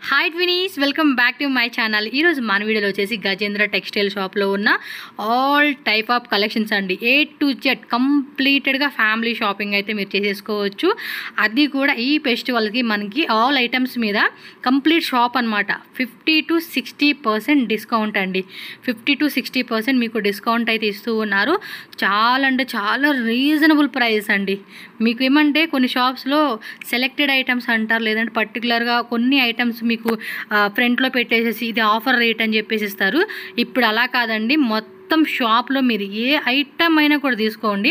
Hi twinnies, welcome back to my channel. ఈరోజు మన వీడియోలో వచ్చేసి గజేంద్ర టెక్స్టైల్ షాప్లో ఉన్న ఆల్ టైప్ ఆఫ్ కలెక్షన్స్ అండి. A to Z కంప్లీటెడ్గా ఫ్యామిలీ షాపింగ్ అయితే మీరు చేసేసుకోవచ్చు. అది కూడా ఈ ఫెస్టివల్కి మనకి ఆల్ ఐటమ్స్ మీద కంప్లీట్ షాప్ అనమాట. 50 to 60% డిస్కౌంట్ అండి. 50 to 60% మీకు డిస్కౌంట్ అయితే ఇస్తూ ఉన్నారు. చాలా అంటే చాలా రీజనబుల్ ప్రైస్ అండి. మీకు ఏమంటే కొన్ని షాప్స్లో సెలెక్టెడ్ ఐటమ్స్ అంటారు, లేదంటే పర్టికులర్గా కొన్ని ఐటమ్స్ మీకు ఫ్రంట్లో పెట్టేసేసి ఇది ఆఫర్ రేట్ అని చెప్పేసి ఇస్తారు. ఇప్పుడు అలా కాదండి, మొత్తం షాప్లో మీరు ఏ ఐటమ్ అయినా కూడా తీసుకోండి,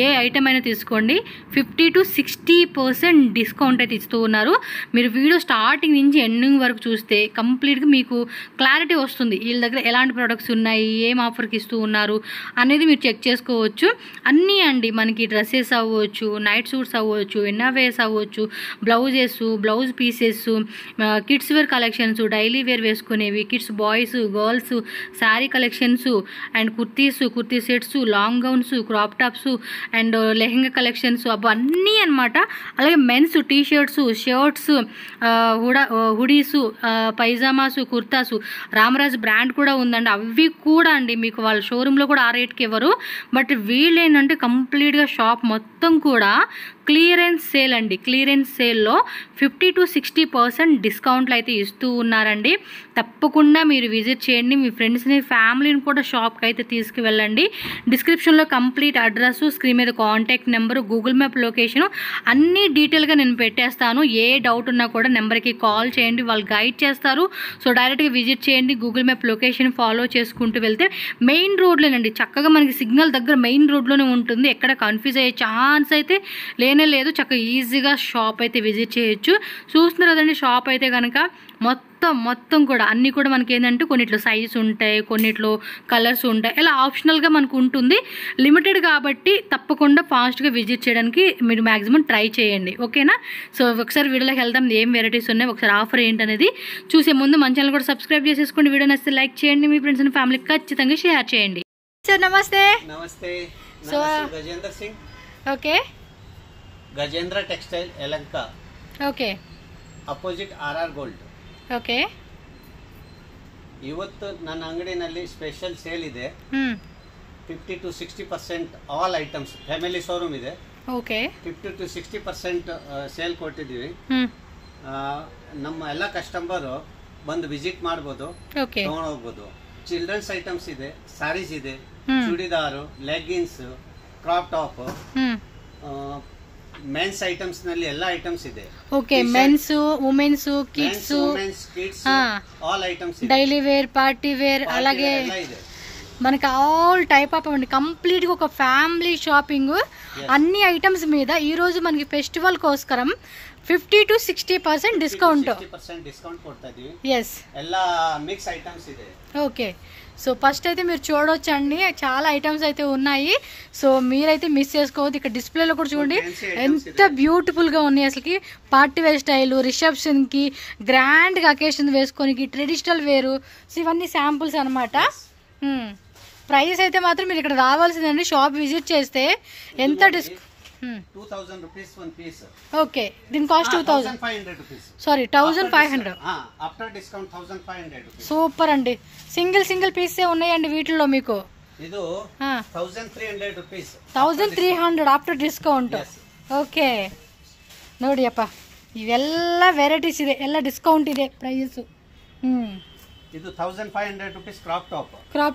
ఏ ఐటమ్ అయినా తీసుకోండి, 50 to 60% డిస్కౌంట్ అయితే ఇస్తూ ఉన్నారు. మీరు వీడియో స్టార్టింగ్ నుంచి ఎండింగ్ వరకు చూస్తే కంప్లీట్గా మీకు క్లారిటీ వస్తుంది. వీళ్ళ దగ్గర ఎలాంటి ప్రొడక్ట్స్ ఉన్నాయి, ఏం ఆఫర్కి ఇస్తూ ఉన్నారు అనేది మీరు చెక్ చేసుకోవచ్చు. అన్నీ అండి, మనకి డ్రెస్సెస్ అవ్వచ్చు, నైట్ సూట్స్ అవ్వచ్చు, ఇన్నర్వేర్స్ అవ్వచ్చు, blouse pieces, kids wear collections, daily wear వేసుకునేవి, kids boys girls sari collections and kurti sets, long gowns, crop tops and lehenga collections అన్నీ అనమాట. అలాగే men's t-shirts, shirts, hoodies, pyjamas, kurtas, Ramraj brand కూడా ఉందండి. అవి కూడా అండి మీకు వాళ్ళ షోరూంలో కూడా ఆ రేట్కి ఇవ్వరు. బట్ వీళ్ళు ఏంటంటే కంప్లీట్గా షాప్ మొత్తం కూడా క్లియరెన్స్ సేల్ అండి. క్లియరెన్స్ సేల్లో 50 to 60% డిస్కౌంట్లు అయితే ఇస్తూ ఉన్నారండి. తప్పకుండా మీరు విజిట్ చేయండి. మీ ఫ్రెండ్స్ని, ఫ్యామిలీని కూడా షాప్కి అయితే తీసుకువెళ్ళండి. డిస్క్రిప్షన్లో కంప్లీట్ అడ్రస్, స్క్రీన్ మీద contact number, Google map location అన్నీ డీటెయిల్గా నేను పెట్టేస్తాను. ఏ డౌట్ ఉన్నా కూడా నెంబర్కి కాల్ చేయండి, వాళ్ళు గైడ్ చేస్తారు. సో డైరెక్ట్గా విజిట్ చేయండి. గూగుల్ మ్యాప్ లొకేషన్ ఫాలో చేసుకుంటూ వెళ్తే మెయిన్ రోడ్లోనండి, చక్కగా మనకి సిగ్నల్ దగ్గర మెయిన్ రోడ్లోనే ఉంటుంది. ఎక్కడ కన్ఫ్యూజ్ అయ్యే ఛాన్స్ అయితే లేదు. చక్కగా ఈజీగా షాప్ అయితే విజిట్ చేయొచ్చు. చూస్తున్నారు కదండి, షాప్ అయితే కనుక మొత్తం కూడా అన్నీ కూడా మనకి ఏంటంటే కొన్నిట్లో సైజెస్ ఉంటాయి, కొన్నిట్లో కలర్స్ ఉంటాయి, ఇలా ఆప్షనల్గా మనకు ఉంటుంది. లిమిటెడ్ కాబట్టి తప్పకుండా ఫాస్ట్గా విజిట్ చేయడానికి మీరు మ్యాక్సిమం ట్రై చేయండి, ఓకేనా? సో ఒకసారి వీడియోలోకి వెళ్దాం, ఏం వెరైటీస్ ఉన్నాయి, ఒకసారి ఆఫర్ ఏంటనేది చూసే ముందు మన ఛానల్ కూడా సబ్స్క్రైబ్ చేసేసుకోండి. వీడియో నచ్చితే లైక్ చేయండి, మీ ఫ్రెండ్స్ అండ్ ఫ్యామిలీకి ఖచ్చితంగా షేర్ చేయండి. సార్ నమస్తే. So Gajendra Singh, okay, Gajendra textile Yelahanka, okay, opposite RR gold. Okay, ಇವತ್ತು ನನ್ನ ಅಂಗಡಿನಲ್ಲಿ ಸ್ಪೆಷಲ್ ಸೇಲ್ ಇದೆ. 50 to 60% all items, family showroom ಇದೆ. ಓಕೆ, 50 to 60% ಸೇಲ್ ಕೊಟ್ಟಿದ್ದೀವಿ. ನಮ್ಮ ಎಲ್ಲ ಕಸ್ಟಮರು ಬಂದು ವಿಸಿಟ್ ಮಾಡ್ಬೋದು, ಓಕೆ, ತಗೊಂಡು ಹೋಗ್ಬೋದು. ಚಿಲ್ಡ್ರನ್ಸ್ ಐಟಮ್ಸ್ ಇದೆ, ಸಾರೀಸ್ ಇದೆ, churidar, leggings, crop top, men's items ನಲ್ಲಿ ಎಲ್ಲ ಐಟಮ್ಸ್ ಇದೆ. Okay, men's, women's, kids, all items, daily wear, party wear, అలాగే మనకి ఆల్ టైప్ ఆఫ్ అండి. కంప్లీట్ గా ఒక ఫ్యామిలీ షాపింగ్. అన్ని ఐటమ్స్ మీద ఈ రోజు మనకి ఫెస్టివల్ కోసరం 50 to 60% డిస్కౌంట్ కొడతా ಇದೀವಿ. yes, ಎಲ್ಲ మిక్స్ ఐటమ్స్ ಇದೆ. ఓకే, సో ఫస్ట్ అయితే మీరు చూడొచ్చండి, చాలా ఐటమ్స్ అయితే ఉన్నాయి. సో మీరైతే మిస్ చేసుకోవద్దు. ఇక్కడ డిస్ప్లేలో కూడా చూడండి ఎంత బ్యూటిఫుల్ గా ఉన్నాయి. అసలుకి పార్టీ వేర్ స్టైల్, రిసెప్షన్ కి, గ్రాండ్ గా అకేషన్ వేసుకోనికి, ట్రెడిషనల్ వేరు. సో ఇవన్నీ శాంపుల్స్ అనమాట. ప్రైస్ అయితే మాత్రం మీరు ఇక్కడ రావాల్సిందండి. షాప్ విజిట్ చేస్తే ఎంత 2000 rupees one piece. ఓకే, దీని cost 2500 rupees. Sorry 1500. After discount 1500 rupees. Super అండి. సింగిల్ పీసే ఉన్నాయండి వీటిల్లో మీకు. ಇದು 1300 rupees. 1300 after discount. ಓಕೆ, ನೋಡಿ ಅಪ್ಪ, ಇವೆಲ್ಲ ವೆರೈಟೀಸ್ ಇದೆ, ಎಲ್ಲ ಡಿಸ್ಕೌಂಟ್ ಇದೆ ಪ್ರೈಸ್. ಇದು 1500 rupees ಕ್ರಾಪ್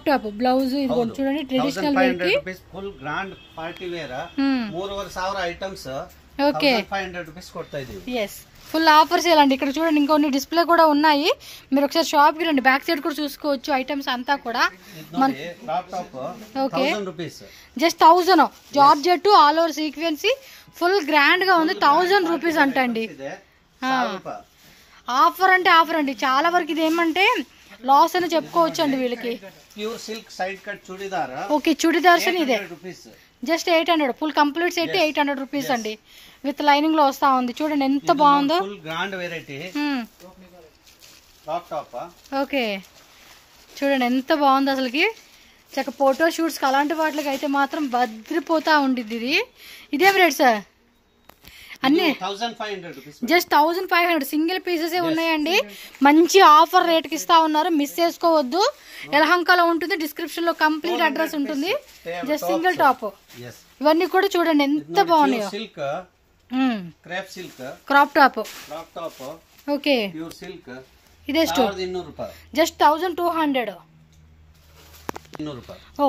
ಟಾಪ್ ಬ್ಲೌಸ್. ಇದು చూడండి ట్రెడిషనల్ వేర్ కి full grand party wear 3500 items. Okay, 1500 rupees కొడతా ఇది. yes, ఫుల్ ఆఫర్ సేల్ అండి. ఇక్కడ చూడండి ఇంకొన్ని డిస్ప్లే కూడా ఉన్నాయి. మీరు ఒకసారి షాప్ కి రండి, బ్యాక్ సైడ్ కూడా చూసుకోవచ్చు ఐటమ్స్ అంతా కూడా. Crop top okay, 1000 rupees, just 1000. Georgette all over sequence full grand గా ఉంది. 1000 రూపీస్ అంటండి. ఆఫర్ అంటే ఆఫర్ అండి. చాలా వరకు ఇది ఏమంటే లాస్ అని చెప్పుకోవచ్చు అండి వీళ్ళకి. Pure silk side cut churidar. Okay, churidars ఇదే just 800. Full complete set 800 rupees అండి. విత్ లైనింగ్ లో వస్తా ఉంది. చూడండి ఎంత బాగుందో. Full grand variety top top. Okay, చూడండి ఎంత బాగుందో అసలుకి. చక్క ఫోటో షూట్స్ అలాంటి వాటికి అయితే మాత్రం భద్రిపోతా ఉండిద్ది ఇది. ఇదే రేట్ సార్? అన్ని 1500 రూపీస్ జస్ట్ 1500 సింగిల్ పీసెస్ ఉన్నాయండి. మంచి ఆఫర్ రేట్ కి ఇస్తా ఉన్నారు, మిస్ చేసుకోవద్దు. యలహంకలో ఉంటుంది, డిస్క్రిప్షన్ లో కంప్లీట్ అడ్రస్ ఉంటుంది. Just single top. ఇవన్నీ కూడా చూడండి ఎంత బాగున్నాయో. Silk crepe silk crop top. Okay, pure silk. ఇదే స్టోర్ జస్ట్ 1200.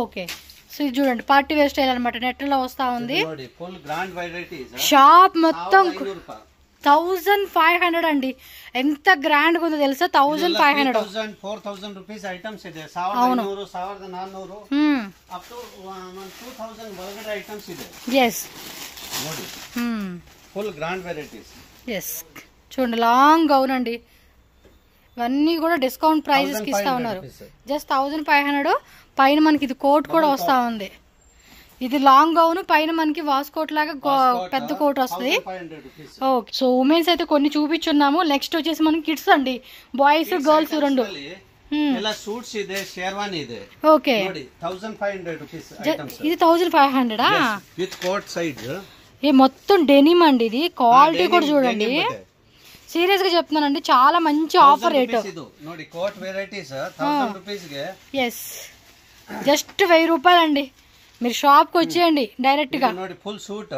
ఓకే, సో ఇది చూడండి పార్టీ వేర్ స్టైల్ అనమాట, నెట్ లో వస్తా ఉంది. షాప్ మొత్తం 1500 అండి. ఎంత గ్రాండ్ గా ఉందో తెలుసా? 1500. 4000 రూపీస్ ఐటమ్స్ ಇದೆ. 1500 1400 అప్ టు 2000 ಒಳಗಡೆ ಐಟಮ್ಸ್ ಇದೆ. yes ನೋಡಿ ఫుల్ గ్రాండ్ వెరైటీస్. yes చూడండి లాంగ్ గౌన్ అండి. ఇవన్నీ కూడా డిస్కౌంట్ ప్రైజెస్ కి ఇస్తా ఉన్నారు. జస్ట్ 1500. పైన మనకి ఇది కోట్ కూడా వస్తా ఉంది. ఇది లాంగ్ గౌన్, పైన మనకి వాస్కోట్ లాగా పెద్ద కోట్ వస్తుంది. ఓకే, సో ఉమెన్స్ అయితే కొన్ని చూపించున్నాము. నెక్స్ట్ వచ్చేసి మనకి కిడ్స్ అండి, బాయ్స్ గర్ల్స్ రెండు. ఇలా సూట్స్ ಇದೆ, షేర్వానీ ಇದೆ. ఓకే, ನೋಡಿ 1500 రూపీస్ ఐటమ్స్. ఇది 1500 ఆ విత్ కోట్ సైడ్. ఏ మొత్తం డెనిమ్ అండి. ఇది క్వాలిటీ కూడా చూడండి, సీరియస్ గా చెప్తున్నానండి, చాలా మంచి ఆఫర్ రేట్. ನೋಡಿ కోట్ వెరైటీస్ 1000 రూపీస్ ಗೆ. yes జస్ట్ 1000 రూపాయలు అండి. మీరు షాప్ కి వచ్చేయండి డైరెక్ట్ గా. ನೋಡಿ full suit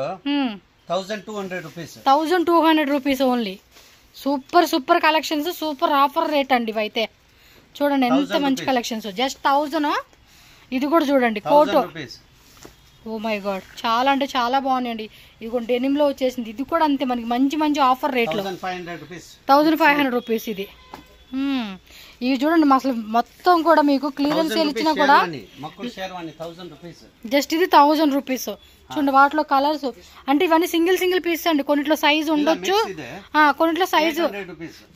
1200 rupees. 1200 rupees only. Super super collections, super offer rate అండి ఇవైతే. చూడండి ఎంత మంచి కలెక్షన్స్. జస్ట్ 1000. ఇది కూడా చూడండి కోట్. ఓ మై గాడ్, చాలా అంటే చాలా బాగున్నాయండి. ఇది కూడా డెనిమ్ లో వచ్చేసింది. ఇది కూడా అంతే, మనకి మంచి మంచి ఆఫర్ రేట్లో 1500 రూపీస్ ఇది. ఇవి చూడండి అసలు మొత్తం కూడా మీకు క్లియరెన్స్ సేల్ ఇచ్చినా కూడా జస్ట్ ఇది 1000 రూపీస్. చూడండి వాటిలో కలర్స్ అంటే ఇవన్నీ సింగిల్ సింగిల్ పీస్ అండి. కొన్నిట్లో సైజ్ ఉండొచ్చు, కొన్నిట్లో సైజు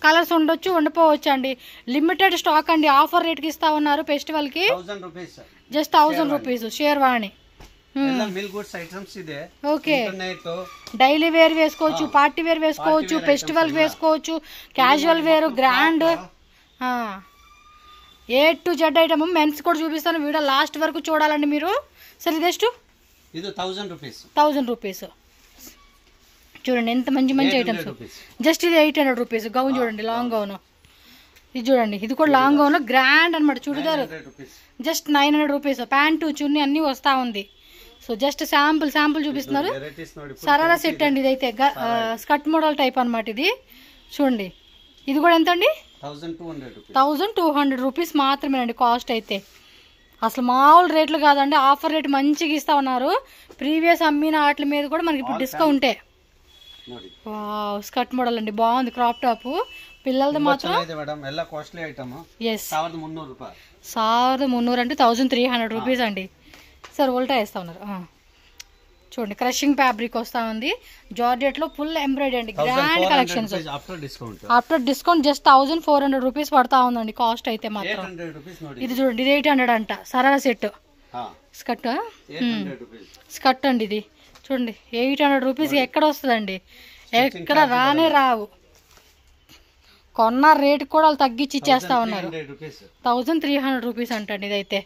కలర్స్ ఉండొచ్చు, ఉండిపోవచ్చు అండి. లిమిటెడ్ స్టాక్ అండి, ఆఫర్ రేట్ కి ఇస్తా ఉన్నారు ఫెస్టివల్ కి. Just 1000 rupees sherwani. Okay, daily wear వేసుకోవచ్చు, పార్టీ వేర్ వేసుకోవచ్చు, ఫెస్టివల్ వేసుకోవచ్చు, casual wear, grand, A to Z item. Men's కూడా చూపిస్తాను, వీడియో లాస్ట్ వరకు చూడాలండి మీరు. సరే ఇదెస్ట్ 1000 రూపీస్. చూడండి ఎంత మంచి మంచి ఐటమ్స్. జస్ట్ ఇది 800 రూపీస్. గౌన్ చూడండి, లాంగ్ గౌన్. ఇది చూడండి, ఇది కూడా లాంగ్ గౌన్, గ్రాండ్ అనమాట. Churidar just 900 rupees. ప్యాంటు చున్నీ అన్ని వస్తా ఉంది. సో జస్ట్ శాంపుల్ చూపిస్తున్నారు. సరారా సెట్ అండి. ఇదైతే స్కర్ట్ మోడల్ టైప్ అనమాట. ఇది చూడండి, ఇది కూడా ఎంత అండి? 1200 రూపీస్ మాత్రమేనండి కాస్ట్ అయితే. అసలు మామూలు రేట్లు కాదండి, ఆఫర్ రేట్ మంచిగా ఇస్తా ఉన్నారు. ప్రీవియస్ అమ్మిన వాటి మీద కూడా మనకి ఇప్పుడు డిస్కౌంటే. వావ్, స్కర్ట్ మోడల్ అండి, బాగుంది. క్రాప్ టాప్ పిల్లలది మాత్రం. ఎస్ 1300 అంటే 1300 రూపీస్ అండి. సార్ ఉల్టా వేస్తా ఉన్నారు. చూడండి క్రషింగ్ ఫ్యాబ్రిక్ వస్తా ఉంది. జార్జెట్ లో ఫుల్ ఎంబ్రాయిడరీ అండి, grand collections. After discount just 1400 rupees పడతా ఉందండి కాస్ట్ అయితే మాత్రం. ఇది చూడండి, ఇది 800 అంట. Sharara set skirt. స్కర్ట్ అండి ఇది చూడండి, 800 రూపీస్ ఎక్కడ వస్తుందండి? ఎక్కడ రానే రావు. కొన్న రేట్ కూడా వాళ్ళు తగ్గించి ఇచ్చేస్తా ఉన్నారు. 1300 రూపీస్ అంటండి ఇదైతే.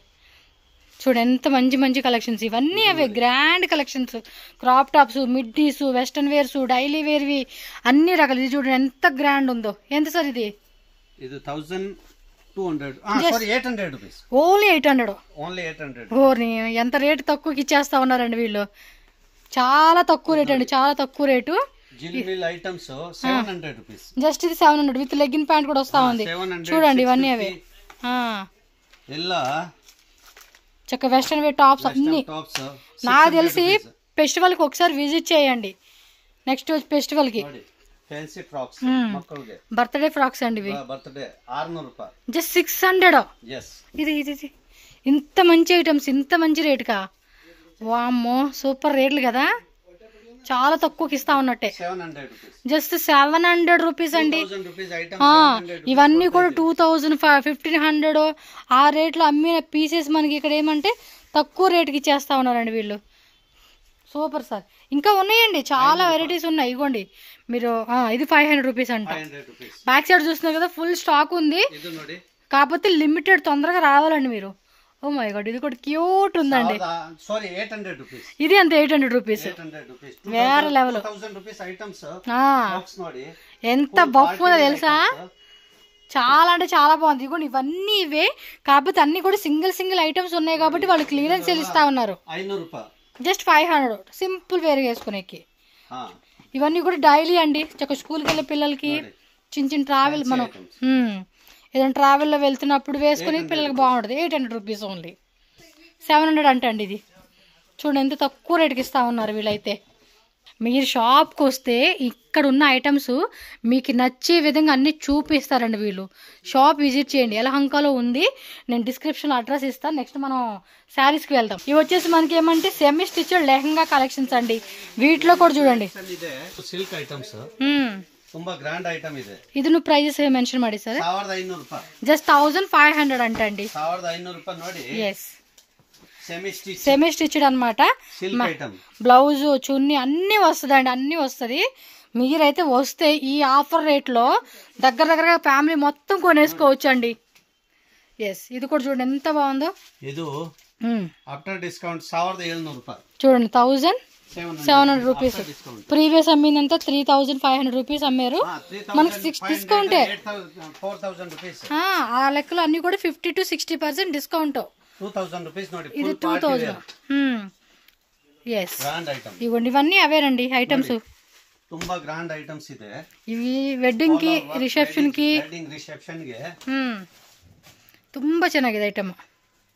చూడండి ఎంత మంచి మంచి కలెక్షన్స్. ఇవన్నీ అవే grand collections. Crop tops, middies, western wears, daily వేర్వి అన్ని రకాలు. ఇది చూడండి ఎంత గ్రాండ్ ఉందో. ఎంత సార్ ఇది? ఓన్లీ 800. ఓర్ని ఎంత రేట్ తక్కువకి ఇచ్చేస్తా ఉన్నారండి వీళ్ళు. చాలా తక్కువ రేట్ అండి, చాలా తక్కువ రేటు. జస్ట్ ఇది 700 విత్ లెగ్గిన్ ప్యాంట్ కూడా వస్తా ఉంది. చూడండి ఇవన్నీ అవే చక్క వెస్టర్న్ వేర్ టాప్స్ అన్ని. నాకు తెలిసి ఫెస్టివల్ కి ఒకసారి విజిట్ చేయండి. నెక్స్ట్ ఫెస్టివల్ కి బర్త్డే ఫ్రాక్స్ అండి ఇవి. జస్ట్ 600. ఇది ఇంత మంచి ఐటమ్స్, ఇంత మంచి రేటుకా? వామ్మో, సూపర్ రేట్లు కదా, చాలా తక్కువకి ఇస్తా ఉన్నట్టే. జస్ట్ 700 రూపీస్ అండి. ఇవన్నీ కూడా 2000, 1500 ఆ రేట్లో అమ్మిన పీసెస్ మనకి ఇక్కడ ఏమంటే తక్కువ రేటుకి ఇచ్చేస్తా ఉన్నారండి వీళ్ళు. Super sir. ఇంకా ఉన్నాయండి, చాలా వెరైటీస్ ఉన్నాయి. ఇగోండి మీరు. ఇది 500 రూపీస్ అంట. బ్యాక్ సైడ్ చూస్తున్నారు కదా, ఫుల్ స్టాక్ ఉంది. కాకపోతే లిమిటెడ్, తొందరగా రావాలండి మీరు. ఓ మై గాడ్, ఇది కూడా క్యూట్ ఉందండి. Sorry 800 rupees. ఇది అంత 800 రూపీస్. వేరే లెవెల్. 2000 rupees items. ఎంత బఫ్ ఉందో తెలుసా, చాలా అంటే చాలా బాగుంది. ఇదిగోండి ఇవన్నీ ఇవే, కాకపోతే అన్ని కూడా సింగిల్ ఐటమ్స్ ఉన్నాయి కాబట్టి వాళ్ళు క్లియరెన్స్ సేల్ ఇస్తా ఉన్నారు. జస్ట్ 500 సింపుల్ వేర్ వేసుకునేకి. ఇవన్నీ కూడా డైలీ అండి, చక్క స్కూల్కి వెళ్ళే పిల్లలకి చిన్న ట్రావెల్ మనం ఏదైనా ట్రావెల్లో వెళ్తున్నప్పుడు వేసుకుని పిల్లలకి బాగుంటుంది. 800 రూపీస్ ఓన్లీ. 700 అంటండి ఇది. చూడండి ఎంత తక్కువ రేటుకి ఇస్తా ఉన్నారు వీళ్ళైతే. మీరు షాప్కి వస్తే ఇక్కడ ఉన్న ఐటమ్స్ మీకు నచ్చే విధంగా అన్ని చూపిస్తారండి వీళ్ళు. షాప్ విజిట్ చేయండి, యలహంకలో ఉంది. నేను డిస్క్రిప్షన్లో అడ్రస్ ఇస్తాను. నెక్స్ట్ మనం శారీస్కి వెళ్దాం. ఇవి వచ్చేసి మనకి ఏమంటే సెమీ స్టిచ్డ్ లెహంగా కలెక్షన్స్ అండి. వీటిలో కూడా చూడండి సిల్క్ ఐటమ్స్. ತುಂಬಾ ಗ್ರ್ಯಾಂಡ್ ಐಟಮ್ ಇದೆ. ಇದು ನೀವು ಪ್ರೈಸಸ್ ಮೆನ್ಷನ್ ಮಾಡಿ ಸರ್. 1500 ರೂಪಾಯಿ. ಜಸ್ಟ್ 1500 అంటండి. 1500 ರೂಪಾಯಿ ನೋಡಿ. yes. సెమీ స్టిచ్డ్ అన్నమాట. బ్లౌజ్ చున్నీ అన్ని వస్తుందండి, అన్ని వస్తుంది. మీరైతే వస్తే ఈ ఆఫర్ రేట్ లో దగ్గరగా ఫ్యామిలీ మొత్తం కొనేసుకోవచ్చు అండి. ఎస్, ఇది కూడా చూడండి ఎంత బాగుందో. ఇది ఆఫ్టర్ డిస్కౌంట్ 1700 రూపాయలు. చూడండి 1700 రూపీస్. ప్రీవియస్ అమ్మిందంతా 3500 రూపీస్ అమ్మారు. మనకి 6 డిస్కౌంటే. ఆ లెక్కలో అన్ని కూడా 50 to 60% డిస్కౌంట్. 2000 రూపీస్ ನೋಡಿ. ఇది 2000. ఎస్, ఇవ్వండి ఇవన్నీ అవేనండి ఐటమ్స్. ತುಂಬಾ ಗ್ರ್ಯಾಂಡ್ ಐಟಮ್ಸ್ ಇದೆ. ఇవి వెడ్డింగ్ కి ರಿಸೆಪ್ಷನ್ ಗೆ ತುಂಬಾ ಚೆನ್ನಾಗಿದೆ ಐಟಮ್.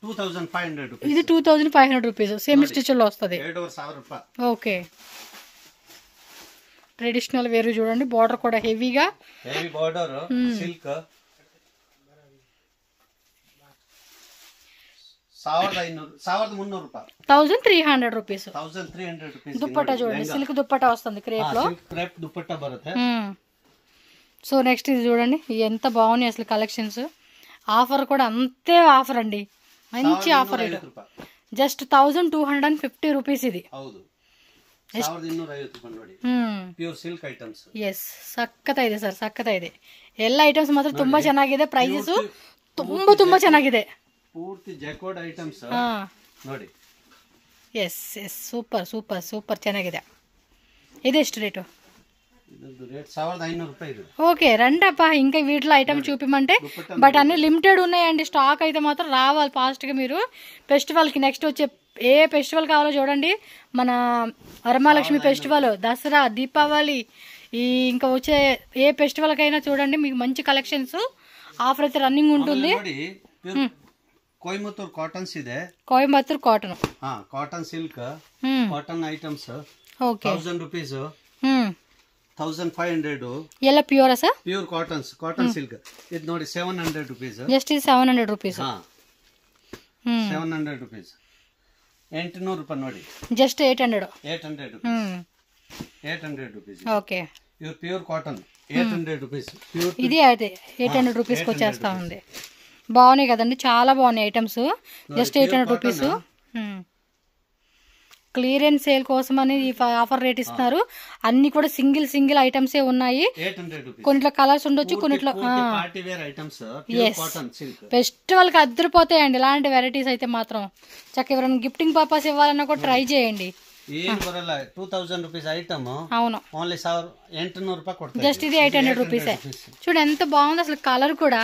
2500 ರೂಪಾಯಿ. ఇది 2500 రూపీస్. సెమీ స్టిచ్ లో వస్తుంది. 2500 రూపాయలు. ఓకే, ట్రెడిషనల్ వేర్ చూడండి. బార్డర్ కూడా హెవీగా, హెవీ బార్డర్ సిల్క్. 1300 రూపాయలు. 1300 రూపీస్. 1300 రూపీస్. దుప్పట్టా చూడండి, సిల్క్ దుప్పట్టా వస్తుంది క్రేప్ లో. క్రేప్ దుప్పట్టా బರುತ್ತೆ. సో నెక్స్ట్ ఇది చూడండి ఎంత బాగున్నాయి అసలు కలెక్షన్స్. ఆఫర్ కూడా అంతే ఆఫర్ అండి, మంచి ఆఫర్. Rate just 1250 rupees. ఇది ಎಸ್ ಸಕ್ಕತ್ತಾಗಿದೆ ಸರ್, ಸಕ್ಕತ್ತಾಗಿದೆ. ಎಲ್ಲ ಐಟಮ್ಸ್ ಮಾತ್ರ ತುಂಬಾ ಚೆನ್ನಾಗಿದೆ. ಪ್ರೈಸಸ್ ತುಂಬಾ ಚೆನ್ನಾಗಿದೆ. ಪೂರ್ತಿ ಜೈಕೋಡ್ ಐಟಮ್ಸ್ ನೋಡಿ. Yes yes, super super super ಚೆನ್ನಾಗಿದೆ. ಇದೆಷ್ಟು ರೇಟು? రేట్ 1500 రూపాయలు. ఓకే రండప్ప, ఇంకా వీటిలో ఐటమ్ చూపిమంటే. బట్ అన్ని లిమిటెడ్ ఉన్నాయండి, స్టాక్ అయితే మాత్రం రావాలి ఫాస్ట్గా. మీరు ఫెస్టివల్కి నెక్స్ట్ వచ్చే ఏ ఫెస్టివల్ కావాలో చూడండి. మన వరమహాలక్ష్మి ఫెస్టివల్, దసరా, దీపావళి, ఈ ఇంకా వచ్చే ఏ ఫెస్టివల్కైనా చూడండి మీకు మంచి కలెక్షన్స్ ఆఫర్ అయితే రన్నింగ్ ఉంటుంది. కోయంబత్తూర్ కాటన్స్ ಇದೆ. Coimbatore cotton, cotton silk, cotton items. Okay 1000 rupees. 1500. ಎಲ್ಲ ಪ್ಯೂರಾ sir? Pure cottons, cotton silk. ಇದು ನೋಡಿ 700 ರೂಪೀಸ್. ಜಸ್ಟ್ ಇದು 700 ರೂಪೀಸ್. 700 ರೂಪೀಸ್. 800 ರೂಪಾಯಿ ನೋಡಿ. ಜಸ್ಟ್ 800. 800 ರೂಪೀಸ್. 800 ರೂಪೀಸ್. ఓకే, ఇది ప్యూర్ కాటన్. 800 రూపీస్. ఇది అయితే 800 రూపీస్కి వచ్చేస్తా ఉంది. బాగున్నాయి కదండి, చాలా బాగున్నాయి items. Just 800 rupees. Clearance sale కోసం అని ఆఫర్ రేట్ ఇస్తున్నారు. అన్ని కూడా సింగిల్ ఐటమ్సే ఉన్నాయి. కొన్నిట్లో కలర్స్ ఉండొచ్చు, కొన్నిట్లో ఫెస్టివల్ కి అద్దరిపోతాయండి ఇలాంటి వెరైటీస్ అయితే మాత్రం. చక్కగా ఎవరైనా గిఫ్టింగ్ పర్పస్ ఇవ్వాలన్నా కూడా ట్రై చేయండి. 2000 రూపీస్ ఐటమ్. అవును, ఓన్లీ 800 రూపాయలు కొడతారు. జస్ట్ ఇది 800 రూపీసే. చూడు ఎంత బాగుంది అసలు. కలర్ కూడా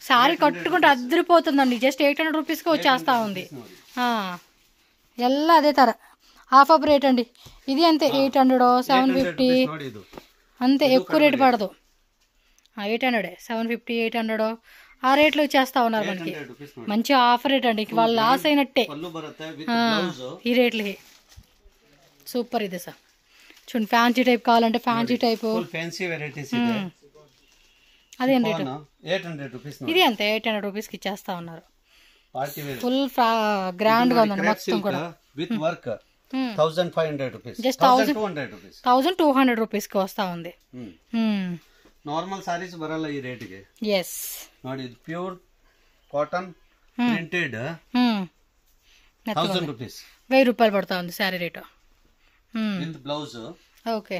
సారీ కట్టుకుంటే అద్దరిపోతుందండి. జస్ట్ 800 రూపీస్కి వచ్చేస్తా ఉంది. ಎಲ್ಲ అదే తర హాఫ్ ఆఫ్ రేట్ అండి. ఇది అంతే 800, 750 అంతే, ఎక్కువ రేట్ పడదు. 800, 750, 800 ఆ రేట్లో వచ్చేస్తా ఉన్నారు మనకి. మంచి ఆఫర్ రేట్ అండి, వాళ్ళు లాస్ అయినట్టే ఈ రేట్లకి. సూపర్ ఇది సార్. చూడండి ఫ్యాన్సీ టైప్ కావాలంటే ఫ్యాన్సీ టైప్. అదేం రేటు? 800 రూపీస్. ఇది అంతే 800 రూపీస్కి ఇచ్చేస్తా ఉన్నారు. ఫుల్ గ్రాండ్ గా ఉందండి మొత్తం కూడా. With work 1500 rupees. జస్ట్ 1200 రూపీస్కి వస్తా ఉంది. నార్మల్ సారీస్ బరಲ್ಲ ఈ రేట్ಗೆ. ఎస్ ನೋಡಿ, ಇದು ಪ್ಯೂರ್ కాటన్ ప్రింటెడ్. 1000 రూపీస్. 1000 రూపాయలు పడతా ఉంది sari rate. With blouse. Okay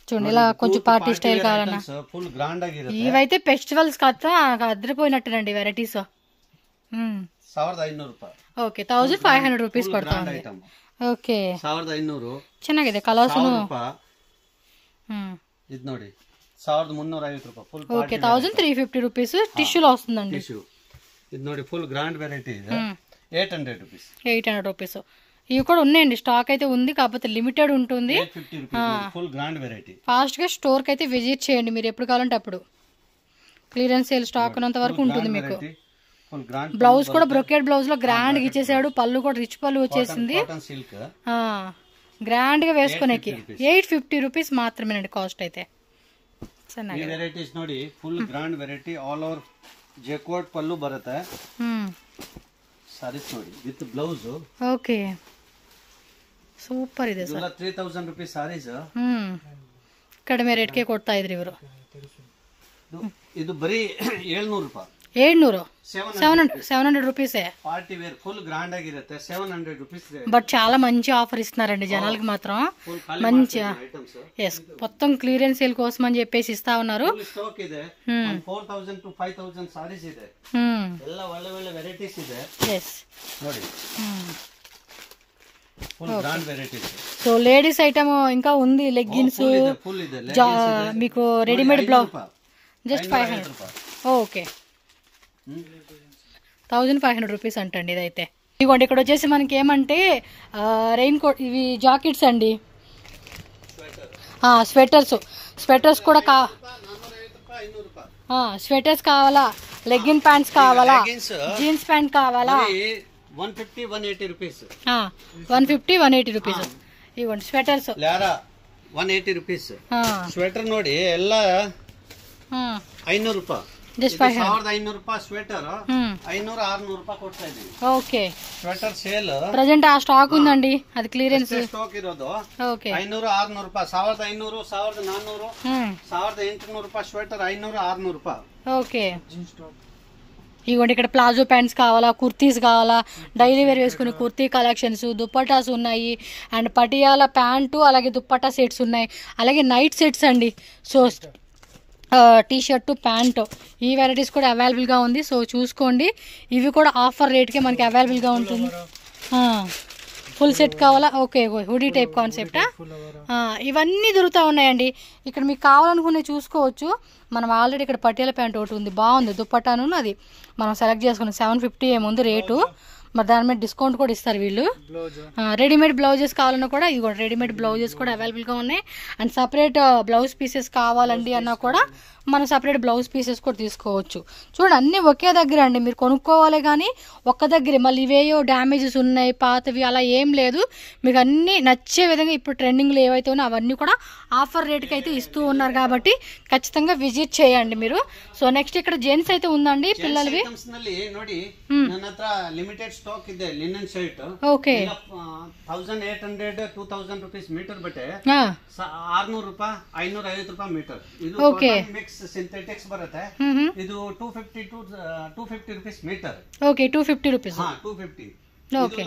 చూడండి, ఇలా కొంచెం పార్టీ స్టైల్ కావాలన్నా ఫుల్ గ్రాండ్ ಆಗಿರುತ್ತೆ. ఇవైతే ఫెస్టివల్స్ కాస్త అదిరిపోయినట్టేనండి వెరైటీస్. 1500 ರೂಪಾಯಿ. ಓಕೆ 1500 ರೂಪೀಸ್ ಪಡ್ತಾ ಇದೆ. ಓಕೆ 1500 ಚೆನ್ನಾಗಿದೆ ಕಲರ್ಸ್. ಇದು ನೋಡಿ 1350 ರೂಪಾಯಿ ಫುಲ್. ఓకే 1350 రూపీస్ టిష్యూలో వస్తుందండి. టిష్యూ ఇది ನೋಡಿ ఫుల్ గ్రాండ్ వెరైటీ ఇది 800 రూపీస్. 800 రూపీస్. ఇవి కూడా ఉన్నాయండి, స్టాక్ అయితే ఉంది, కాకపోతే లిమిటెడ్ ఉంటుంది. Full grand variety. ఫాస్ట్ గా స్టోర్ కి అయితే విజిట్ చేయండి మీరు ఎప్పుడు కావాలంటే అప్పుడు. క్లియరెన్స్ సేల్ స్టాక్ ఉన్నంత వరకు ఉంటుంది మీకు. బ్లౌజ్ కూడా బ్రొకెట్ బ్లౌజ్ లో గ్రాండ్ గా ఇచ్చేసాడు, పళ్ళు కూడా రిచ్ పళ్ళు వచ్చేసింది. గ్రాండ్ గా వేసుకునేకి 850 రూపీస్ మాత్రమేనండి కాస్ట్ అయితే. ಈ ವೆರೈಟೀಸ್ ನೋಡಿ full grand variety all over ಜೆಕೋಟ್ ಪಲ್ಲು ಬರುತ್ತೆ. ಸಾರೀಸ್ ನೋಡಿ ವಿತ್ ಬ್ಲೌಸ್. ಓಕೆ ಸೂಪರ್ ಇದೆ ಸರ್. 3000 ರೂಪಾಯಿ ಸಾರೀಸ್. ಕಡಿಮೆ ರೇಟ್ ಗೆ ಕೊಡ್ತಾ ಇದ್ರಿ ಇವರು. ಇದು ಬರೀ 700 ರೂಪಾಯಿ. 700 రూపీసే. పార్టీ వేర్ ఫుల్ గ్రాండ్ ಆಗಿರುತ್ತೆ 700 రూపీస్. బట్ చాలా మంచి ఆఫర్ ఇస్తున్నారండి జనాలకి మాత్రం. మంచి ఎస్ మొత్తం క్లియరెన్స్ సేల్ కోసం అని చెప్పేసి ఇస్తా ఉన్నారు. స్టాక్ ಇದೆ 4000 to 5000 సారీస్ ಇದೆ. ಎಲ್ಲ ಒಳ್ಳೆ ಒಳ್ಳೆ ವೆರೈಟೀಸ್ ಇದೆ. ఎస్ ನೋಡಿ full grand varieties. So ladies item ఇంకా ఉంది, లెగ్గిన్స్ మీకు రెడీమేడ్ బ్లౌజ్ జస్ట్ 500 రూపాయలు. ఓకే 1500 రూపీస్ అంటండి ఇదైతే. ఇదిగోండి ఇక్కడ వచ్చేసి మనకి ఏమంటే రెయిన్ కోట్, ఇవి జాకెట్స్ అండి, స్వెటర్స్ కూడా స్వెటర్స్ కావాలా, లెగ్గిన్ ప్యాంట్స్ కావాలా, జీన్స్ ప్యాంట్ కావాలా, 150-180 రూపీస్. 150-180 రూపీస్. ఇదిగోండి స్వెటర్స్ 180 రూపీస్. స్వెటర్ ನೋಡಿ ಎಲ್ಲ 500 ರೂಪಾಯಿ. జస్ట్ 1500 ರೂಪಾಯಿ ಸ್ವೆಟರ್ 500-600 ರೂಪಾಯಿ ಕೊಡ್ತಾ ಇದೀವಿ. ఓకే స్వెటర్ సేల్ ప్రెజెంట్ ఆ స్టాక్ ఉందండి, అది క్లియరెన్స్ స్టాక్ ఇರೋದು. ఓకే 500-600 ರೂಪಾಯಿ, 1500, 1400, 1800 ರೂಪಾಯಿ స్వెటర్ 500-600 ರೂಪಾಯಿ. ఓకే ఇదిగోండి ఇక్కడ ప్లాజో ప్యాంట్స్ కావాలా, కుర్తీస్ కావాలా, డైలీ వేర్ వేసుకునే కుర్తీ కలెక్షన్స్, దుప్పటాస్ ఉన్నాయి, అండ్ పటియాల ప్యాంటు అలాగే దుప్పటా సెట్స్ ఉన్నాయి, అలాగే నైట్ సెట్స్ అండి. సో టీ షర్టు ప్యాంటు ఈ వెరైటీస్ కూడా అవైలబుల్గా ఉంది. సో చూసుకోండి, ఇవి కూడా ఆఫర్ రేట్కే మనకి అవైలబుల్గా ఉంటుంది. ఫుల్ సెట్ కావాలా, ఓకే హుడీ టైప్ కాన్సెప్టా, ఇవన్నీ దొరుకుతూ ఉన్నాయండి. ఇక్కడ మీకు కావాలనుకునే చూసుకోవచ్చు. మనం ఆల్రెడీ ఇక్కడ పటియాల ప్యాంట్ ఒకటి ఉంది, బాగుంది దుప్పటాను, అది మనం సెలెక్ట్ చేసుకున్నాం. 750 ఏముంది రేటు, మరి దాని మీద డిస్కౌంట్ కూడా ఇస్తారు వీళ్ళు. రెడీమేడ్ బ్లౌజెస్ కావాలన్నా కూడా ఇవి కూడా రెడీమేడ్ బ్లౌజెస్ కూడా అవైలబుల్గా ఉన్నాయి. అండ్ సపరేట్ బ్లౌజ్ పీసెస్ కావాలండి అన్నా కూడా మనం సపరేట్ బ్లౌజ్ పీసెస్ కూడా తీసుకోవచ్చు. చూడండి అన్నీ ఒకే దగ్గర అండి, మీరు కొనుక్కోవాలి కానీ ఒక్క దగ్గరే. మళ్ళీ ఇవేయో డ్యామేజెస్ ఉన్నాయి పాతవి అలా ఏం లేదు, మీకు అన్నీ నచ్చే విధంగా ఇప్పుడు ట్రెండింగ్లో ఏవైతే ఉన్నాయో అవన్నీ కూడా ఆఫర్ రేట్కి అయితే ఇస్తూ ఉన్నారు కాబట్టి ఖచ్చితంగా విజిట్ చేయండి మీరు. సో నెక్స్ట్ ఇక్కడ జెంట్స్ అయితే ఉందండి పిల్లలవి. ನೋಡಿ ನನ್ನ ಹತ್ರ ಲಿಮಿಟೆಡ್ ಸ್ಟಾಕ್ ಇದೆ linen shirt. Okay 1800-2000 rupees metre ಬಟ್ಟೆ 600 ರೂಪಾಯಿ 550 ರೂಪಾಯಿ ಮೀಟರ್. ಇದು ಮಿಕ್ಸ್ ಸಿಂಥೆಟಿಕ್ಸ್ ಬರುತ್ತೆ. ಇದು 250 rupees metre. Okay 250 rupees. 250. Okay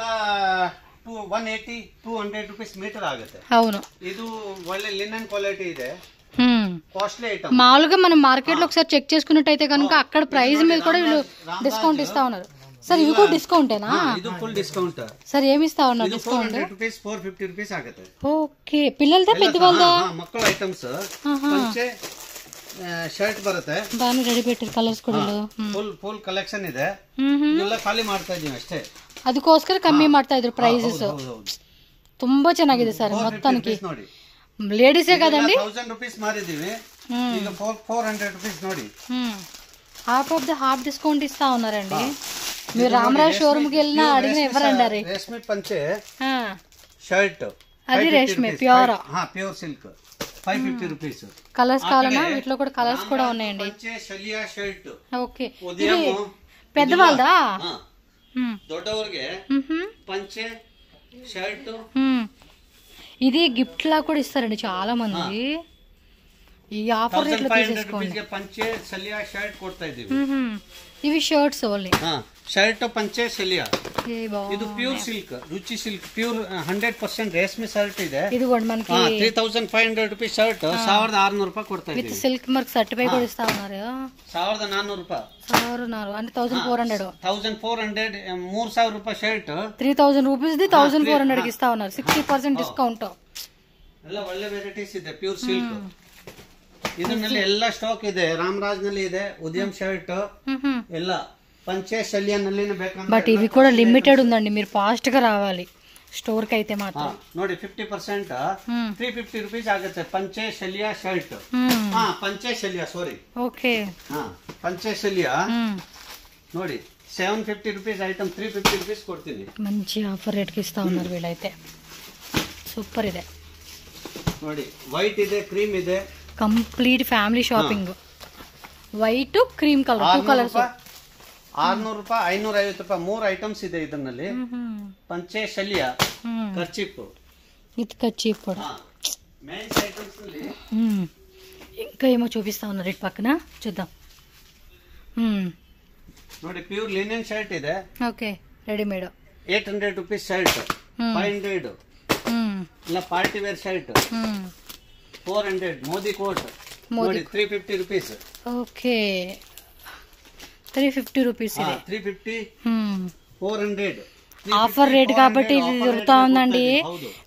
180-200 rupees metre ಆಗುತ್ತೆ. అవును ಇದು ಒಳ್ಳೆ ಲಿನನ್ ಕ್ವಾಲಿಟಿ ಇದೆ. Costly item. మామూలుగా మనం మార్కెట్ లో ఒకసారి చెక్ చేసుకున్నట్టయితే కనుక అక్కడ ప్రైస్ మీద కూడా వీళ్ళు డిస్కౌంట్ ఇస్తా ఉన్నారు. సార్ ఇవి కూడా డిస్కౌంటేనా? ఇది ఫుల్ డిస్కౌంట్. సార్ ఏమి ఇస్తా ఉన్నారు డిస్కౌంట్? 450 రూపీస్ ఆಗುತ್ತೆ. ఓకే పిల్లలదా పెద్దవాళ్ళదా? మಕ್ಕಳ ఐటమ్స్ పంచೆ ಶರ್ಟ್ ಬರುತ್ತೆ. ಬಾನಿ ರೆಡಿ ಬಿಟ್ಟಿರೋ ಕಲರ್ಸ್ ಕೂಡ ಫುಲ್ ಕಲೆಕ್ಷನ್ ಇದೆ. ಎಲ್ಲ ಖಾಲಿ ಮಾಡ್ತಾ ಇದೀವಿ ಅಷ್ಟೇ, ಅದಕ್ಕೋಸ್ಕರ ಕಮ್ಮಿ ಮಾಡ್ತಾ ಇದ್ರು ಪ್ರೈಸಸ್. ತುಂಬಾ ಚೆನ್ನಾಗಿದೆ ಸರ್. ಮೊತ್ತಕ್ಕೆ ನೋಡಿ లేడీసే కదండి. 1000 రూపీస్ మారిదీవి, ಈಗ 400 రూపీస్ ನೋಡಿ. Half of the half discount ఇస్తా ఉన్నారండి. మీరు రామరాజ్ షోరూమ్ కి వెళ్ళినా అడిగిన ఎవరండి? రేష్మి పంచే షర్ట్, అది రేష్మి ప్యూర్ సిల్క్ 550 రూపీస్. కలర్స్ కావాలన్నా వీటిలో కూడా కలర్స్ కూడా ఉన్నాయండి. పంచే షలియా షర్ట్. ఓకే ఇది పెద్దవాళ్ళదా? దొడ్డవರಿಗೆ పంచే షర్ట్. ఇది గిఫ్ట్ లా కూడా ఇస్తారండి చాలా మంది. ఈ ఆఫర్ రేట్ లో తీసుకోండి. పంచే షలియా షర్ట్ కొడతా ఇದ್ದೀವಿ. ఇవి షర్ట్స్ ఓన్లీ. షర్ట్ పంచే షలియా ಇದು ಪ್ಯೂರ್ ಸಿಲ್ಕ್, ರುಚಿ ಸಿಲ್ಕ್, ಪ್ಯೂರ್ 100% ರೇಷ್ಮೆ ಶರ್ಟ್ ಇದೆ. ಇದು మనకి 3500 ರೂಪಾಯಿ ಶರ್ಟ್ 1600 ರೂಪಾಯಿ ಕೊಡ್ತಾ ಇದ್ದೀವಿ. విత్ సిల్క్ మార్క్ సర్టిఫై కూడా ఇస్తా ఉన్నారు. 1400 ರೂಪಾಯಿ. 1400 అంటే 1400. 3000 ರೂಪಾಯಿ ಶರ್ಟ್ 3000 రూపీస్ ది 1400 కి ఇస్తా ఉన్నారు. 60% డిస్కౌంట్. ಎಲ್ಲ ಒಳ್ಳೆ ವೆರೈಟೀಸ್ ಇದೆ ಪ್ಯೂರ್ ಸಿಲ್ಕ್. ಇದರಲ್ಲಿ ಎಲ್ಲ ಸ್ಟಾಕ್ ಇದೆ. ರಾಮರಾಜ್ ನಲ್ಲಿ ಇದೆ, ಉದ್ಯಮ್ ಶರ್ಟ್ ಎಲ್ಲ పంచే శల్యానల్లినే ಬೇಕಂದ್ರೆ. బట్ ఇవి కూడా లిమిటెడ్ ఉందండి, మీరు ఫాస్ట్ గా రావాలి స్టోర్ కి అయితే మాత్రం. ನೋಡಿ 50% 350 ರೂಪೀಸ್ ಆಗುತ್ತೆ పంచే శల్య ಶರ್ಟ್. పంచే శల్య ಸಾರಿ. ఓకే. పంచే శల్య ನೋಡಿ 750 ರೂಪೀಸ್ ಐಟಮ್ 350 ರೂಪೀಸ್ ಕೊಡ್ತೀನಿ. మంచి ఆఫర్ రేట్ కి ఇస్తా ఉన్నారు వీళ్ళైతే. సూపర్ ಇದೆ ನೋಡಿ. వైట్ ಇದೆ, క్రీమ్ ಇದೆ, complete family shopping. White cream colour, 2 colours. 600 ರೂಪಾಯಿ 550 ರೂಪಾಯಿ 3 ಐಟಮ್ಸ್ ಇದೆ ಇದರಲ್ಲಿ. పంచే శల్య కర్చీప్ విత్ కర్చీప్ కూడా. మెన్స్ ఐటమ్స్ ನಲ್ಲಿ ఇంకా ఏమో చూపిస్తా ఉన్నారు ఇటు పక్కన, చూద్దాం. ನೋಡಿ ಪ್ಯೂರ್ ಲಿನೆನ್ ಶರ್ಟ್ ಇದೆ. ఓకే. రెడీమేడ్ 800 ರೂಪೀಸ್ ಶರ್ಟ್, 500 ಇಲ್ಲ party wear shirt, 400 Modi coat ನೋಡಿ 350 ರೂಪೀಸ್. ఓకే. 350 రూపీస్ ఇది. 350 400 ఆఫర్ రేట్ కాబట్టి ఇది దొరుకుతా ఉందండి.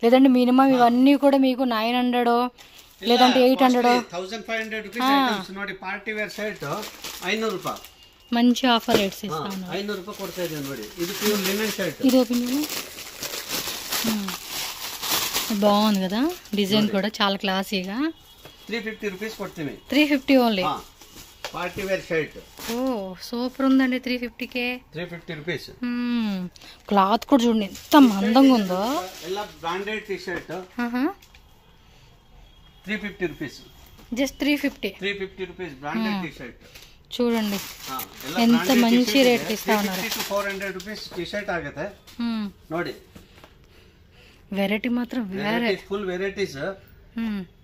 లేదంటే మినిమం ఇవన్నీ కూడా మీకు 900 లేదంటే 800 1500 ರೂಪೀಸ್ ಐಟಮ್ಸ್ ನೋಡಿ. ಪಾರ್ಟಿ ವೇರ್ ಶರ್ಟ್ 500 ರೂಪಾಯಿ. మంచి ఆఫర్ రేట్స్ ఇస్తా ఉన్నారు. 500 ರೂಪಾಯಿ ಕೊಡ್ತಾ ಇದೆ ನೋಡಿ. ಇದು ప్యూర్ లినెన్ షర్ట్. ఇది ఓపెన్ చేయండి. బాగుంది కదా, డిజైన్ కూడా చాలా క్లాసీగా. 350 రూపీస్ కొಡ್ತೀವಿ. 350 ఓన్లీ. Party wear shirt. ఓ సూపర్ ఉందండి. 350 కే 350 రూపీస్. క్లాత్ కూడా చూడండి ఎంత అందంగా ఉందో. ಎಲ್ಲ branded T shirt 350 rupees. Just 350 rupees branded T shirt. చూడండి ఎంత మంచి రేట్ ఇస్తా ఉన్నారు. 400 ರೂಪೀಸ್ టీ షర్ಟ್ ಆಗುತ್ತೆ ನೋಡಿ. ವೆರೈಟಿ ಮಾತ್ರ ಬೇರೆ, ಫುಲ್ ವೆರೈಟೀಸ್.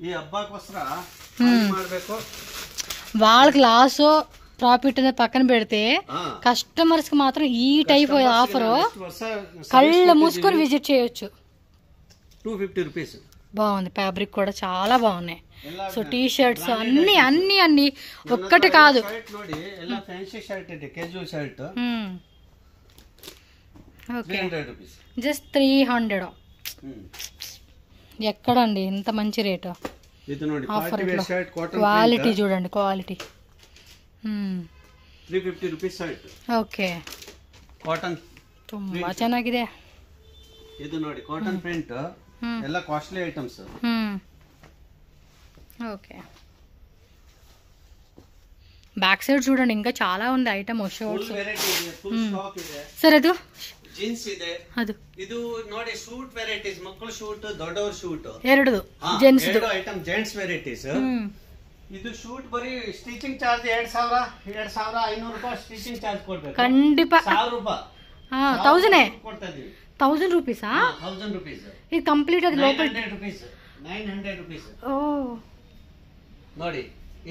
ಈ ಹಬ್ಬಕ್ಕೋಸ್ಕರ ಮಾಡಬೇಕು. వాళ్ళకి లాస్ ప్రాఫిట్ అనేది పక్కన పెడితే కస్టమర్స్ కి మాత్రం ఈ టైప్ ఆఫర్ కళ్ళు మూసుకొని విజిట్ చేయొచ్చు. 250 రూపీస్. బాగుంది, ఫ్యాబ్రిక్ కూడా చాలా బాగున్నాయి. సో టీ షర్ట్స్ అన్ని అన్ని అన్ని ఒక్కటి కాదు. ನೋಡಿ ಎಲ್ಲ ಫ್ಯಾನ್ಸಿ ಶರ್ಟ್ ಇದೆ, casual shirt. Okay. 300 rupees. Just 300. ఎక్కడండి ఇంత మంచి రేటు. ಇದು ನೋಡಿ party wear shirt, cotton quality చూడండి, quality. 350 rupees shirt. Okay. Cotton ತುಂಬಾ ಚೆನ್ನಾಗಿದೆ. ಇದು ನೋಡಿ ಕಾಟನ್ ಪ್ರಿಂಟ್, ಎಲ್ಲ costly items. Okay. Back side చూడండి ఇంకా చాలా ఉంది ఐటమ్. షర్ట్స్ ಸರ್ ಅದು ಜೀನ್ಸ್ ಇದೆ. ಅದು ಇದು ನೋಡಿ ಸೂಟ್ ವೆರೈಟೀಸ್, ಮಕ್ಕಳ ಶೂಟ್, ದೊಡ್ಡವರ ಶೂಟ್. ಎರಡು ಜೆಂಟ್ಸ್ ಐಟಮ್ ಜೆಂಟ್ಸ್ ವೆರೈಟೀಸ್. ಇದು ಶೂಟ್ ಬರೀ ಸ್ಟಿಚಿಂಗ್ ಚಾರ್ಜ್ 2500 ರೂಪಾಯಿ ಸ್ಟಿಚಿಂಗ್ ಚಾರ್ಜ್ ಕೊಡ್ಬೇಕು. ಖಂಡಿತ 1000 ರೂಪಾಯಿ. 1000 ಕೊಡ್ತಾ ಇದೀವಿ. 1000 ರೂಪೀಸಾ? 1000 ರೂಪೀಸ್. ಇದು ಕಂಪ್ಲೀಟ್ ಅದು ಲೋಕಲ್ 900 ರೂಪೀಸ್. 900 ರೂಪೀಸ್. ಓ ನೋಡಿ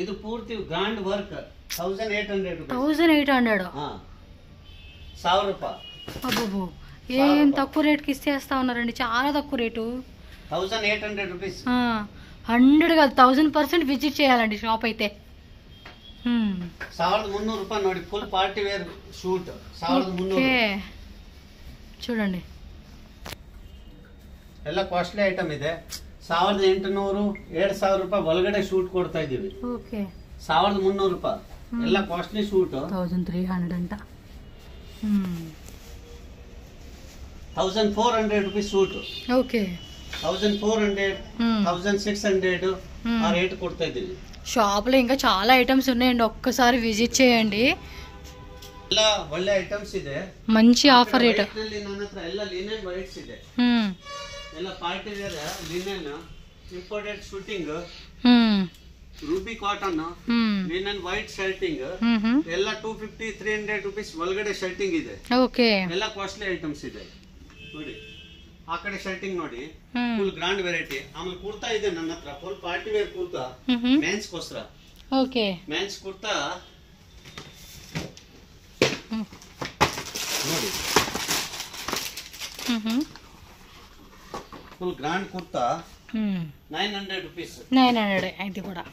ಇದು ಪೂರ್ತಿ ಗ್ರಾಂಡ್ ವರ್ಕ್ 1800 ರೂಪಾಯಿ. 1800. 1000 ರೂಪಾಯಿ. అబ్బో ఏం తక్కువ రేట్కి ఇచ్చేస్తా ఉన్నారండి, చాలా తక్కువ రేటు. 1800 రూపీస్. 100 కాదు 1000% విజిట్ చేయాలండి షాప్ అయితే. 1300 ರೂಪಾಯಿ ನೋಡಿ. Full party wear suit 1300. చూడండి ಎಲ್ಲ ಕಾಸ್ಟ್ಲಿ ಐಟಮ್ ಇದೆ. 1800 2000 ರೂಪಾಯಿ ಒಳಗಡೆ ಶೂಟ್ ಕೊಡ್ತಾ ಇದೀವಿ. ఓకే. 1300 ರೂಪಾಯಿ ಎಲ್ಲ ಕಾಸ್ಟ್ಲಿ ಶೂಟ್. 1300 అంట. 1400 ರೂಪೀಸ್ ಶೂಟ್. ఓకే. 1400 1600 ఆ రేట్ కొడతా ఇದ್ದೀವಿ. షాప్ లో ఇంకా చాలా ఐటమ్స్ ఉన్నాయండి, ఒక్కసారి విజిట్ చేయండి. ಎಲ್ಲ ಒಳ್ಳೆ ಐಟಮ್ಸ್ ಇದೆ, మంచి ఆఫర్ రేట్. ನನ್ನ ಹತ್ರ ಎಲ್ಲ ಲಿನೆನ್ ವೈಟ್ಸ್ ಇದೆ. ಎಲ್ಲ party wear linen, imported suiting, ruby cotton, linen white shirting ಎಲ್ಲ 250 300 ರೂಪೀಸ್ ಒಳಗಡೆ ಶರ್ಟಿಂಗ್ ಇದೆ. ಓಕೆ. ಎಲ್ಲ ಕಾಸ್ಟ್ಲಿ ಐಟಮ್ಸ್ ಇದೆ ನೋಡಿ. ಆ ಕಡೆ ಶರ್ಟಿಂಗ್ ನೋಡಿ, ಫುಲ್ ಗ್ರಾಂಡ್ ವೆರೈಟಿ. ಆಮೇಲೆ ಕುರ್ತಾ ಇದೆ ನನ್ನ ಹತ್ರ, full party wear kurta, men's ಗೋಸ್ಕರ. ಓಕೆ. ಮೆನ್ಸ್ ಕುರ್ತಾ ನೋಡಿ ಫುಲ್ ಗ್ರಾಂಡ್ ಕುರ್ತಾ 900 rupees. 900 ఇది కూడా.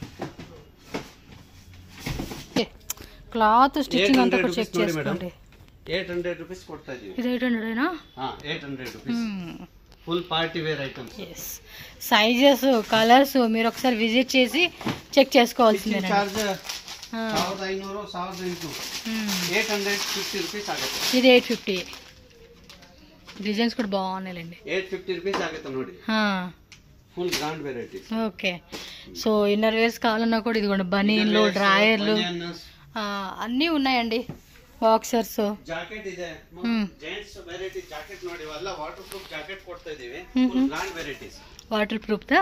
క్లాత్ స్టిచ్చింగ్ అంతా కూడా చెక్ చేసుకోండి. 800 rupees ಕೊಡ್ತಾ ಇದೀವಿ. ఇది 800 ఏనా? 800 rupees. Full party wear items. yes sizes colours మీరు ఒకసారి విజిట్ చేసి చెక్ చేసుకోవాల్సిందే. చార్జ్ 1500 850 rupees ಆಗುತ್ತೆ. ఇది 850. డిజైన్స్ కూడా బాగున్నాయండి. 850 rupees ಆಗುತ್ತೆ ನೋಡಿ. Full grand varieties. Okay. So inner wears కావాలన్నా కూడా ఇదిగోండి బనీన్లు డ్రాయర్లు అన్నీ ఉన్నాయండి. బాక్సర్స్ ಜಾಕೆಟ್ ಇದೆ. ಜೆಂಟ್ಸ್ ವೆರೈಟಿ ಜಾಕೆಟ್ ನೋಡಿ ವಲ್ಲ ವಾಟರ್ ಪ್ರೂಫ್ ಜಾಕೆಟ್ ಕೊಡ್ತಾ ಇದೀವಿ. Full grand varieties. Water proof ತಾ?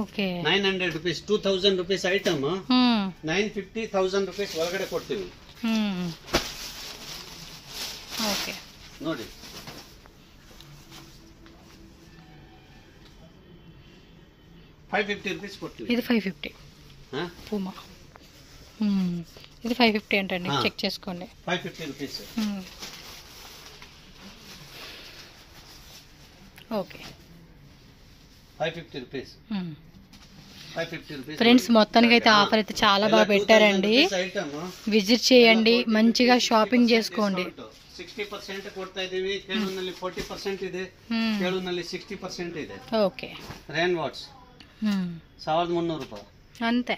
Okay. 900 rupees 2000 rupees item 950 1000 rupees ಒಳಗಡೆ ಕೊಡ್ತೀವಿ. ಓಕೆ ನೋಡಿ. ₹550 ಕೊಡ್ತೀವಿ. ఇది 550. పూమా ఇది 550 అంటండి. చెక్ చేసుకోండి. 550 rupees. Okay 550 rupees. 550 rupees. Friends మొత్తానికి అయితే ఆఫర్ అయితే చాలా బాగా పెట్టారండి. విజిట్ చేయండి, మంచిగా షాపింగ్ చేసుకోండి. 60% ಕೊಡ್ತಾ ಇದೀವಿ. ಕೇಳುನಲ್ಲಿ 40% ಇದೆ, ಕೇಳುನಲ್ಲಿ 60% ಇದೆ. ఓకే. ರೇನ್ ವಾಟ್ಸ್ 1300 ರೂಪಾಯಿ అంతే.